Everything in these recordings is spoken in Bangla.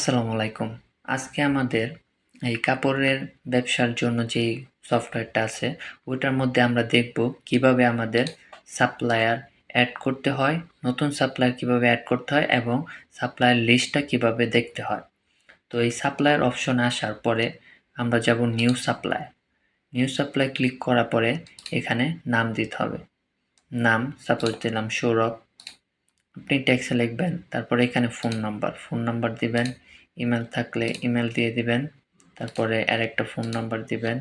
আসসালামু আলাইকুম। আজকে আমাদের এই কাপড়ের ব্যবসার জন্য যেই সফটওয়্যারটা আছে, ওইটার মধ্যে আমরা দেখব কিভাবে আমাদের সাপ্লায়ার এড করতে হয়, নতুন সাপ্লায়ার কিভাবে এড করতে হয় এবং সাপ্লায়ার লিস্টটা কিভাবে দেখতে হয়। তো এই সাপ্লায়ার অপশনে আসার পরে আমরা যাব new supplier. New supplier click করার পরে এখানে নাম দিতে হবে। নাম সাপোজ দিলাম সৌরভ। আপনি টেক্সটে লিখবেন, তারপরে এখানে ফোন নাম্বার দিবেন, ইমেল থাকলে ইমেল দিয়ে দিবেন, তারপরে আরেকটা ফোন নাম্বার দিবেন,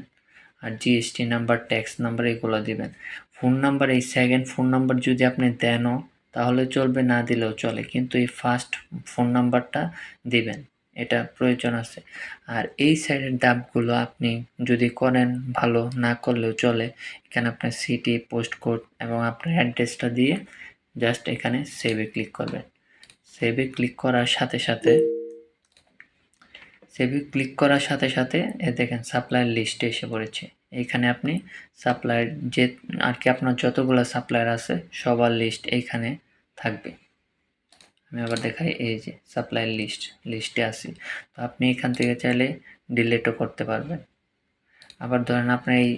আর জিএসটি নাম্বার, ট্যাক্স নাম্বার এগুলো দিবেন। ফোন নাম্বার, এই সেকেন্ড ফোন নাম্বার যদি আপনি দেনও তাহলে চলবে, না দিলেও চলে, কিন্তু এই ফার্স্ট ফোন নাম্বারটা দিবেন, এটা প্রয়োজন আছে। আর এই সাইডের দাবগুলো আপনি যদি করেন ভালো, না করলেও চলে। এখানে আপনার সিটি, পোস্ট কোড এবং আপনার অ্যাড্রেসটা দিয়ে জাস্ট এখানে সেভে ক্লিক করবেন। সেভে ক্লিক করার সাথে এ দেখেন সাপ্লায়ার লিস্টে এসে পড়েছে। এখানে আপনি সাপ্লায়ার যে আর কি আপনার যতগুলো সাপ্লায়ার আছে সবার লিস্ট এইখানে থাকবে। আমি আবার দেখাই, এই যে সাপ্লায়ার লিস্টে আছি। তো আপনি এখান থেকে চাইলে ডিলিটও করতে পারবেন। আবার ধরেন আপনি এই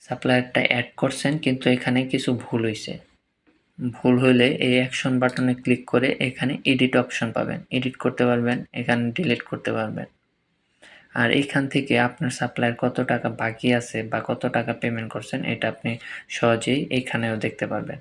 সাপ্লায়ারটা অ্যাড করছেন কিন্তু এখানে কিছু ভুল হলে এই অ্যাকশন বাটনে ক্লিক করে এখানে এডিট অপশন পাবেন, এডিট করতে পারবেন, এখানে ডিলিট করতে পারবেন। আর এইখান থেকে আপনার সাপ্লায়ার কত টাকা বাকি আছে বা কত টাকা পেমেন্ট করছেন এটা আপনি সহজেই এইখানেও দেখতে পারবেন।